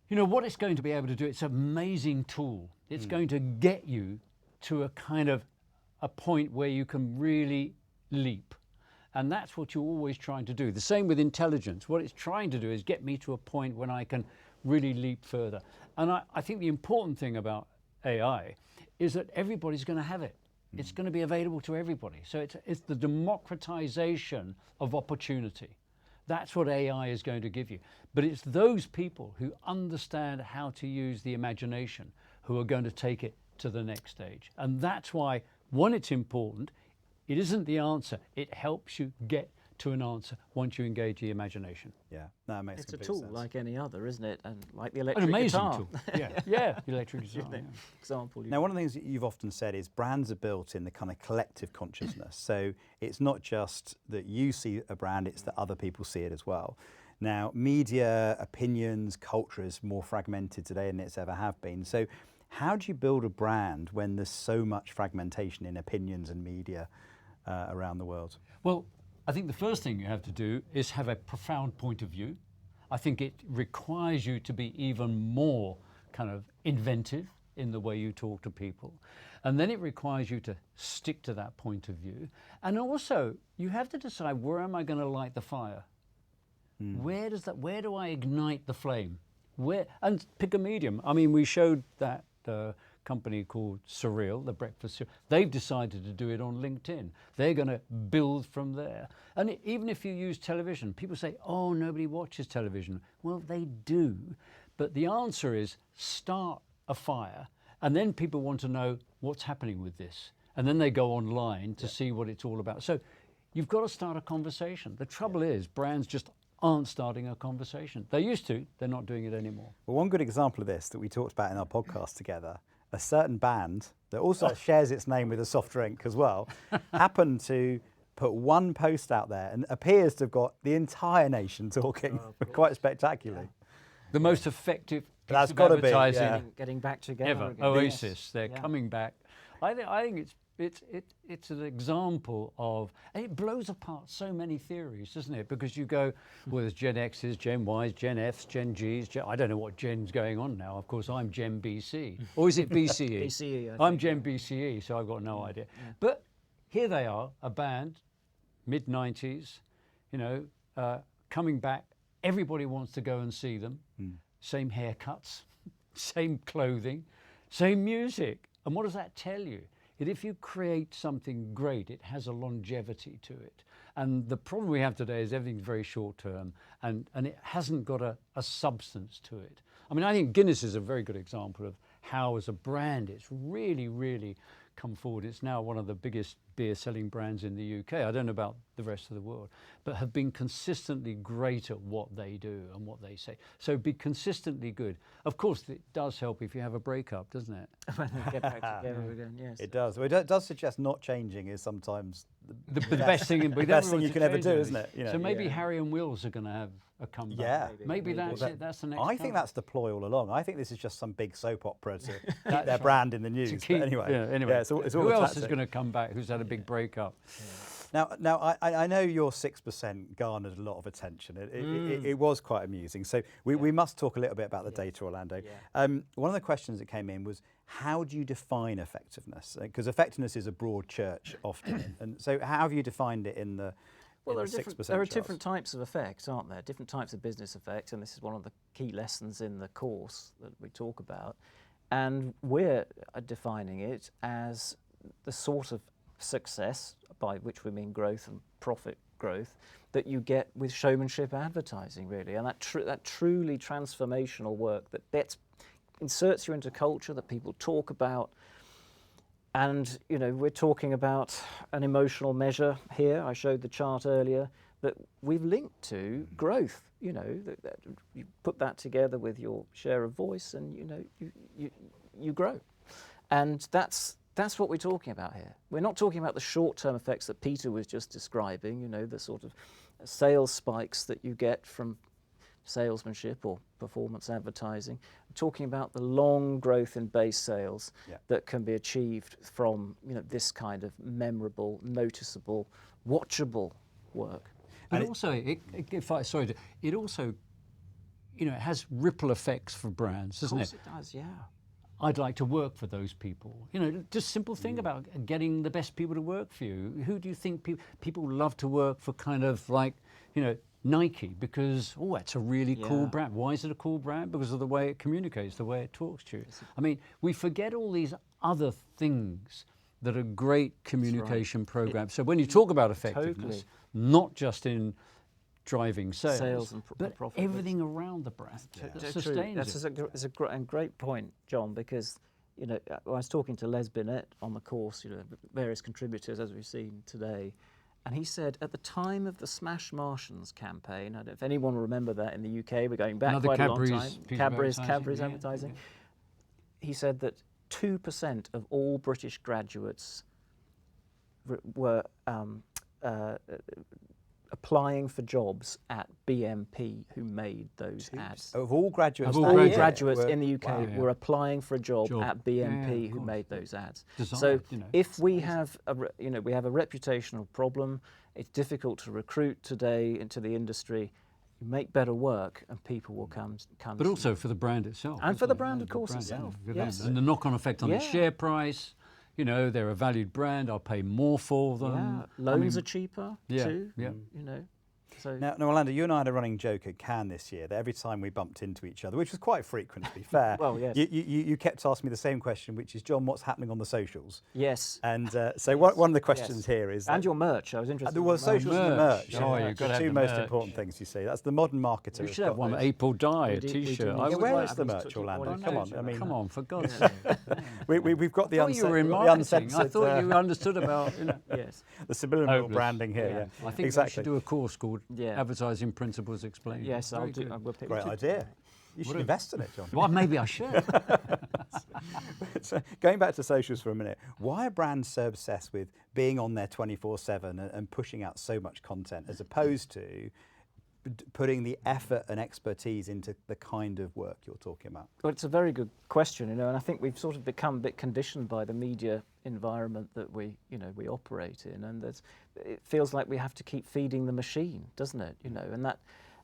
you know, what it's going to be able to do, it's an amazing tool. It's going to get you to a kind of a point where you can really leap. And that's what you're always trying to do. The same with intelligence. What it's trying to do is get me to a point when I can really leap further. And I think the important thing about AI is that everybody's going to have it. It's going to be available to everybody. So it's the democratization of opportunity. That's what AI is going to give you. But it's those people who understand how to use the imagination who are going to take it to the next stage. And that's why, one, it's important. It isn't the answer. It helps you get to an answer once you engage the imagination. Yeah, that makes It's a complete tool sense. like any other, isn't it? And like the electric An amazing guitar. tool. Yeah, the electric guitar. Example. Now, one of the things that you've often said is brands are built in the kind of collective consciousness. So it's not just that you see a brand, it's that other people see it as well. Now, media, opinions, culture is more fragmented today than it's ever have been. So how do you build a brand when there's so much fragmentation in opinions and media around the world? Well, I think the first thing you have to do is have a profound point of view. I think it requires you to be even more kind of inventive in the way you talk to people. And then it requires you to stick to that point of view. And also, you have to decide, where am I going to light the fire? Where do I ignite the flame? And pick a medium. I mean, we showed that company called Surreal, the breakfast cereal. They've decided to do it on LinkedIn. They're going to build from there. And even if you use television, people say, oh, nobody watches television. Well, they do. But the answer is start a fire, and then people want to know what's happening with this. And then they go online to see what it's all about. So you've got to start a conversation. The trouble is brands just aren't starting a conversation. They used to, they're not doing it anymore. Well, one good example of this that we talked about in our podcast together, a certain band that also shares its name with a soft drink as well, happened to put one post out there and appears to have got the entire nation talking quite spectacularly. The most effective piece That's of gotta be, advertising yeah. Getting back together ever. again. Oasis, they're Yeah. coming back. I think it's an example of, and it blows apart so many theories, doesn't it? Because you go, well, there's Gen X's, Gen Y's, Gen F's, Gen G's. I don't know what Gen's going on now. Of course, I'm Gen BC. Or is it BCE? BCE, I'm Gen BCE, so I've got no idea. But here they are, a band, mid-90s, coming back. Everybody wants to go and see them. Same haircuts, same clothing, same music. And what does that tell you? That if you create something great, it has a longevity to it. And the problem we have today is everything's very short term, and it hasn't got a substance to it. I mean, I think Guinness is a very good example of how, as a brand, it's really, really come forward. It's now one of the biggest beer selling brands in the UK. I don't know about the rest of the world, but have been consistently great at what they do and what they say. So be consistently good. Of course, it does help if you have a breakup, doesn't it? Get back together again, yes. It does. Well, it does suggest not changing is sometimes The best thing, the best thing you can ever do, isn't it? So maybe Harry and Wills are going to have a comeback. Yeah. Maybe that's it. That's the next. I think comeback. that's the ploy all along. I think this is just some big soap opera to keep their brand in the news. To keep, But anyway, yeah, it's all who a else is tactic. going to come back who's had a big breakup? Now, I know your 6% garnered a lot of attention. It was quite amusing. So we must talk a little bit about the data, Orlando. One of the questions that came in was, how do you define effectiveness? Because effectiveness is a broad church often. And so how have you defined it in the Well, in the 6% there are charts? different types of effects, aren't there? Different types of business effects, and this is one of the key lessons in the course that we talk about. And we're defining it as the sort of success, by which we mean growth and profit growth, that you get with showmanship advertising, really. And that truly transformational work that inserts you into culture, that people talk about. And, we're talking about an emotional measure here. I showed the chart earlier that we've linked to growth. That you put that together with your share of voice, and you grow. And that's what we're talking about here. We're not talking about the short-term effects that Peter was just describing. The sort of sales spikes that you get from salesmanship or performance advertising. I'm talking about the long growth in base sales that can be achieved from this kind of memorable, noticeable, watchable work. And also, it also, it has ripple effects for brands, doesn't it? Of course it does, yeah. I'd like to work for those people. Just simple thing about getting the best people to work for you. Who do you think people love to work for? Kind of like, Nike, because it's a really cool brand. Why is it a cool brand? Because of the way it communicates, the way it talks to you. I mean, we forget all these other things that are great communication programs. So when you talk about effectiveness, not just in driving sales and but profit, everything around the brand that sustains it. That's a great point, John, because I was talking to Les Binet on the course, various contributors as we've seen today, and he said at the time of the Smash Martians campaign, I don't know if anyone will remember that in the UK, we're going back Another quite Cadbury's a long time. piece of Cadbury's yeah. advertising. He said that 2% of all British graduates were applying for jobs at BMP who made those ads. Of all graduates, Of all that year, Graduates were- in the UK wow. were applying for a job at BMP of who course. made those ads. Design, So you know, if we have we have a reputational problem, it's difficult to recruit today into the industry. You make better work, and people will come. But to also you. for the brand itself. And for isn't the it? brand, Yeah, of course, itself. Good Yes. brand. And the knock-on effect on the Yeah. share price. You know, they're a valued brand. I'll pay more for them. Yeah, loans are cheaper too. Yeah. You know, so Now, Orlando, you and I had a running joke at Cannes this year that every time we bumped into each other, which was quite frequent to be fair, Well, yes. you kept asking me the same question, which is, John, what's happening on the socials? yes, And so one of the questions here is... and your merch. I was interested. the in well, the merch. socials and the merch. Oh, yeah, you've the got to have two the most merch. important things, you see. That's the modern marketer. You has should have got one those. April Dye, We a do- we do T-shirt. need I to would where like is have the these merch, to- Orlando? well, Come on, no, I mean... Come on, for God's Yeah. sake. We've got the I thought you were in the marketing. I uncensored, thought you understood about, you know. Yes. the subliminal Hopeless. branding here. Yeah. Yeah, I think we exactly. should do a course called Yeah. Advertising Principles Explained. Yes, I'll Very do. good. I will pick Great two- idea. You should invest in it, John. Well, maybe I should. So going back to socials for a minute, why are brands so obsessed with being on there 24/7 and pushing out so much content as opposed to putting the effort and expertise into the kind of work you're talking about? Well, it's a very good question, and I think we've sort of become a bit conditioned by the media environment that we operate in, and it feels like we have to keep feeding the machine, doesn't it?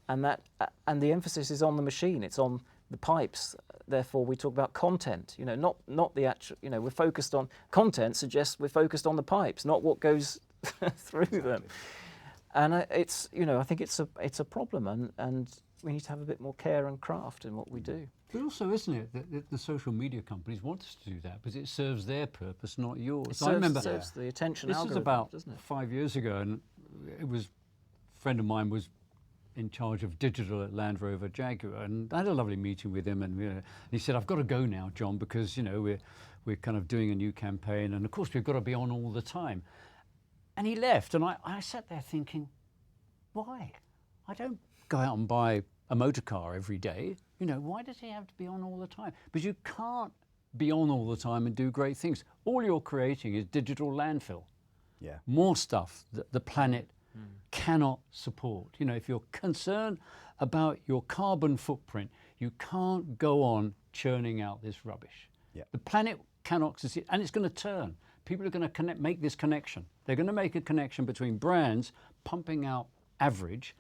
And the emphasis is on the machine. It's on the pipes. Therefore, we talk about content. Not the actual. We're focused on content. Suggests we're focused on the pipes, not what goes through them. And I think it's a problem, and we need to have a bit more care and craft in what we do. But also, isn't it, that the social media companies want us to do that because it serves their purpose, not yours. I remember serves the attention this was algorithm, about doesn't it? 5 years ago, and it was a friend of mine was in charge of digital at Land Rover Jaguar, and I had a lovely meeting with him, and he said, "I've got to go now, John, because we're kind of doing a new campaign, and of course we've got to be on all the time." And he left, and I sat there thinking, why? I don't go out and buy a motor car every day. Why does he have to be on all the time? Because you can't be on all the time and do great things. All you're creating is digital landfill. Yeah. More stuff that the planet cannot support. If you're concerned about your carbon footprint, you can't go on churning out this rubbish. Yeah. The planet cannot succeed, and it's going to turn. People are going to make this connection. They're going to make a connection between brands pumping out average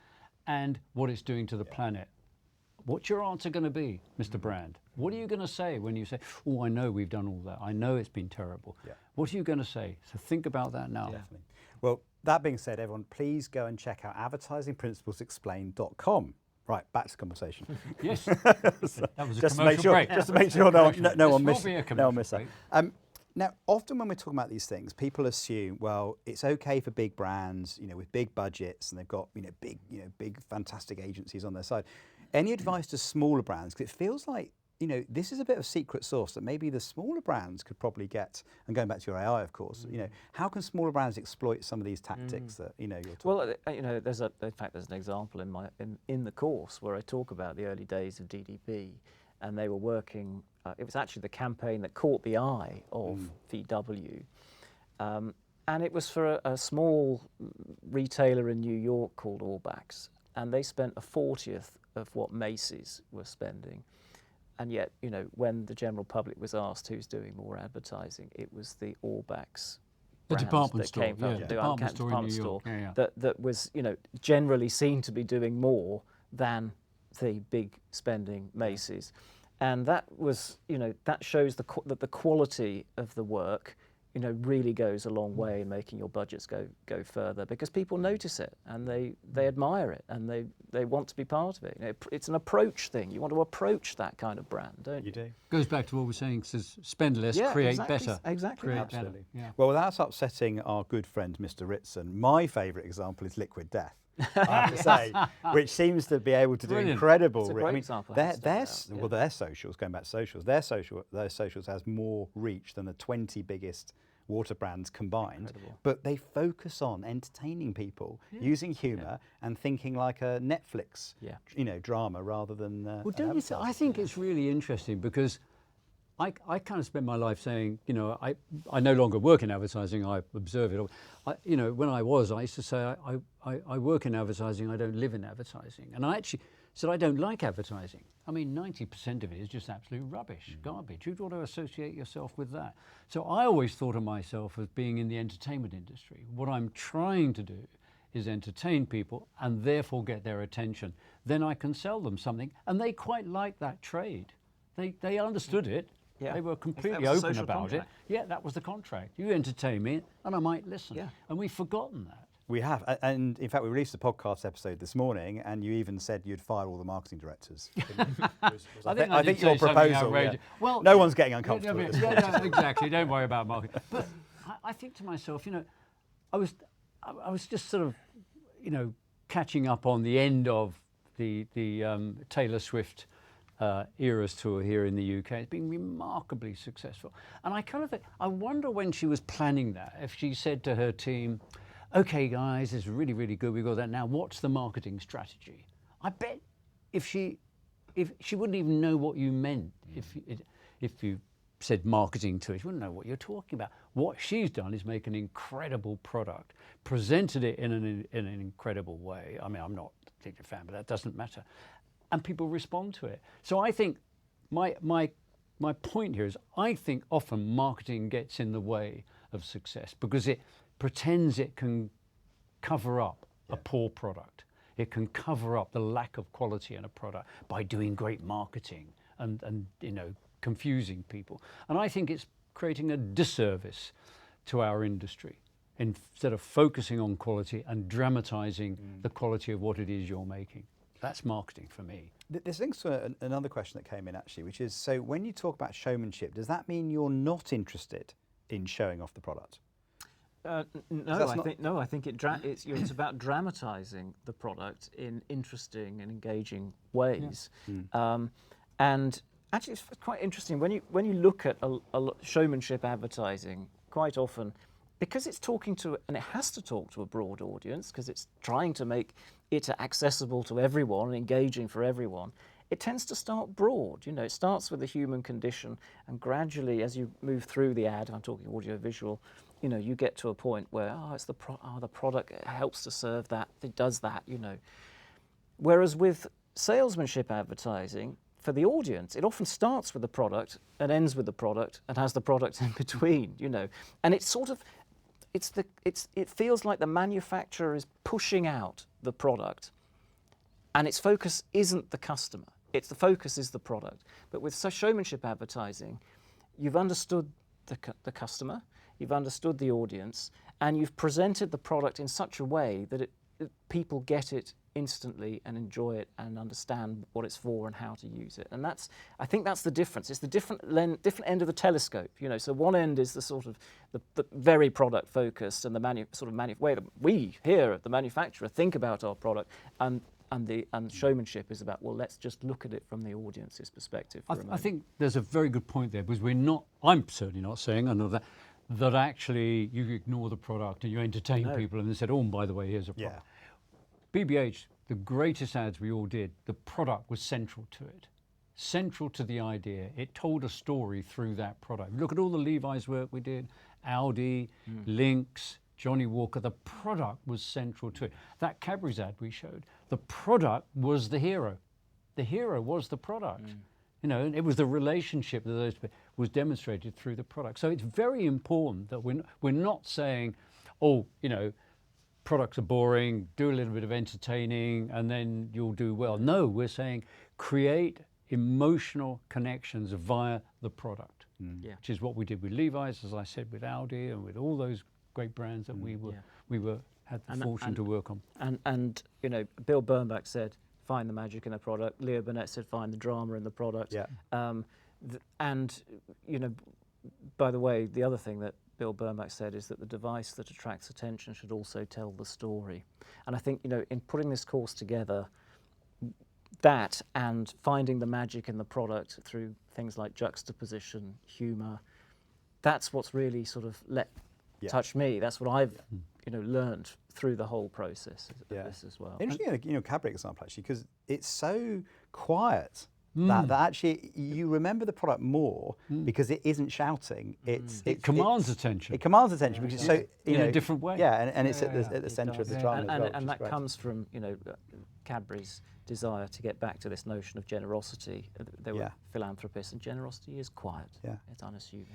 and what it's doing to the planet. What's your answer going to be, Mr. Brand? What are you going to say when you say, "Oh, I know we've done all that. I know it's been terrible." Yeah. What are you going to say? So think about that now. Definitely. Well, that being said, everyone, please go and check out advertisingprinciplesexplained.com. Right, back to the conversation. Yes. That was a Just to make commercial sure, break. just to make sure no one This will miss be a no commercial one miss that. break. Now, often when we're talking about these things, people assume, well, it's okay for big brands, with big budgets, and they've got, big fantastic agencies on their side. Any advice to smaller brands? Because it feels like, this is a bit of secret sauce that maybe the smaller brands could probably get. And going back to your AI, of course, how can smaller brands exploit some of these tactics that you're talking? Well, there's an example in the course where I talk about the early days of DDP, and they were working. It was actually the campaign that caught the eye of VW, and it was for a small retailer in New York called Allbacks, and they spent a 40th of what Macy's was spending. And yet, when the general public was asked who's doing more advertising, it was the Allbacks The brand department that store, came from yeah, department store in New York, that was generally seen to be doing more than the big spending Macy's, and that was that shows that the quality of the work really goes a long way in making your budgets go further, because people notice it and they admire it and they want to be part of it. It's an approach thing. You want to approach that kind of brand, don't you? You do. Goes back to what we're saying, says spend less, Yeah, create exactly, better. exactly, Create absolutely. better. Yeah. Well, without upsetting our good friend Mr. Ritson, my favourite example is Liquid Death. I have to say, which seems to be able to do Brilliant. incredible. It's a great example, I have to Their say that, well, their socials, going back to socials, their socials has more reach than the 20 biggest water brands combined. Incredible. But they focus on entertaining people, using humour and thinking like a Netflix, drama rather than. Well, don't you think? I think it's really interesting because I kind of spent my life saying, you know, I no longer work in advertising, I observe it. You know, when I used to say, I work in advertising, I don't live in advertising. And I actually said, I don't like advertising. I mean, 90% of it is just absolute rubbish, garbage. Who'd want to associate yourself with that? So I always thought of myself as being in the entertainment industry. What I'm trying to do is entertain people and therefore get their attention. Then I can sell them something, and they quite like that trade. They understood it. Yeah. They were completely That was a open social about contract. it. Yeah, that was the contract. You entertain me, and I might listen. Yeah. And we've forgotten that. We have, and in fact, we released a podcast episode this morning, and you even said you'd fire all the marketing directors. I think your proposal. Yeah. Well, no one's getting uncomfortable. at this point. no, exactly. Don't worry about marketing. But I think to myself, you know, I was just sort of, you know, catching up on the end of the Taylor Swift Eras tour here in the UK. It's been remarkably successful, and I kind of think, I wonder when she was planning that, if she said to her team, "Okay, guys, this is really, really good. We've got that now. What's the marketing strategy?" I bet if she wouldn't even know what you meant if you said marketing to her, she wouldn't know what you're talking about. What she's done is make an incredible product, presented it in an incredible way. I mean, I'm not a particular fan, but that doesn't matter. And people respond to it. So I think my point here is, I think often marketing gets in the way of success because it pretends it can cover up a poor product. It can cover up the lack of quality in a product by doing great marketing and you know, confusing people. And I think it's creating a disservice to our industry instead of focusing on quality and dramatizing the quality of what it is you're making. That's marketing for me. This links to another question that came in actually, which is, so when you talk about showmanship, does that mean you're not interested in showing off the product? No, I think it's about dramatising the product in interesting and engaging ways. Yeah. And actually, it's quite interesting when you look at showmanship advertising. Quite often, because it's talking to, and it has to talk to a broad audience, because it's trying to make it accessible to everyone and engaging for everyone, it tends to start broad. You know, it starts with the human condition, and gradually, as you move through the ad, I'm talking audio visual, you know, you get to a point where it's the product helps to serve that, it does that, you know. Whereas with salesmanship advertising, for the audience, it often starts with the product and ends with the product and has the product in between, you know. And it's sort of, it feels like the manufacturer is pushing out the product, and its focus isn't the customer. The focus is the product. But with showmanship advertising, you've understood the customer, you've understood the audience, and you've presented the product in such a way that people get it instantly and enjoy it and understand what it's for and how to use it. And I think that's the difference. It's the different end of the telescope. You know, so one end is the sort of the very product focused and the way that we here at the manufacturer think about our product, and showmanship is about, well, let's just look at it from the audience's perspective. I think there's a very good point there, because I'm certainly not saying, I know that actually you ignore the product and you entertain people and they said, oh, and by the way, here's a product. Yeah. BBH, the greatest ads we all did, the product was central to it, central to the idea. It told a story through that product. Look at all the Levi's work we did, Audi, Lynx, Johnny Walker, the product was central to it. That Cadbury's ad we showed, the product was the hero. The hero was the product. You know, and it was the relationship that those was demonstrated through the product. So it's very important that we're not saying, oh, you know, products are boring, do a little bit of entertaining, and then you'll do well. No, we're saying create emotional connections via the product, which is what we did with Levi's, as I said, with Audi, and with all those great brands that we had the fortune to work on. And you know, Bill Bernbach said, find the magic in the product. Leo Burnett said, find the drama in the product. Yeah. And you know, by the way, the other thing that Bill Bernbach said is that the device that attracts attention should also tell the story. And I think, you know, in putting this course together, that and finding the magic in the product through things like juxtaposition, humour, that's what's really sort of touched me. That's what I've you know, learned through the whole process of this as well. Interesting, you know, Cadbury example actually, because it's so quiet that actually you remember the product more because it isn't shouting. It commands attention. It commands attention because it's so in a different way. Yeah, and it's at the centre of the drama as well. And that comes from Cadbury's desire to get back to this notion of generosity. They were philanthropists, and generosity is quiet. Yeah. It's unassuming.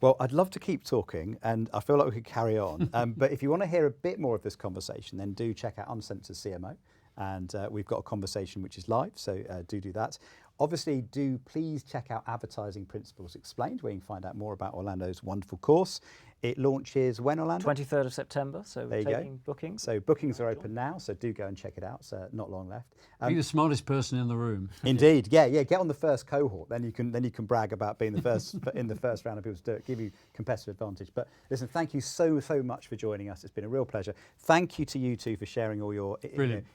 Well, I'd love to keep talking, and I feel like we could carry on. But if you want to hear a bit more of this conversation, then do check out Uncensored CMO. And we've got a conversation which is live, so do that. Obviously, do please check out Advertising Principles Explained, where you can find out more about Orlando's wonderful course. It launches when, Orlando? 23rd of September, so there you taking go. bookings. So bookings are open now, so do go and check it out. It's not long left. Be the smartest person in the room. Indeed, yeah. Get on the first cohort, then you can brag about being the first in the first round of people to do it, give you competitive advantage. But listen, thank you so much for joining us. It's been a real pleasure. Thank you to you two for sharing all your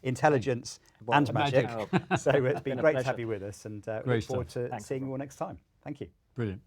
intelligence and magic. So it's been great to have you with us, and look forward to seeing you all next time. Thank you. Brilliant.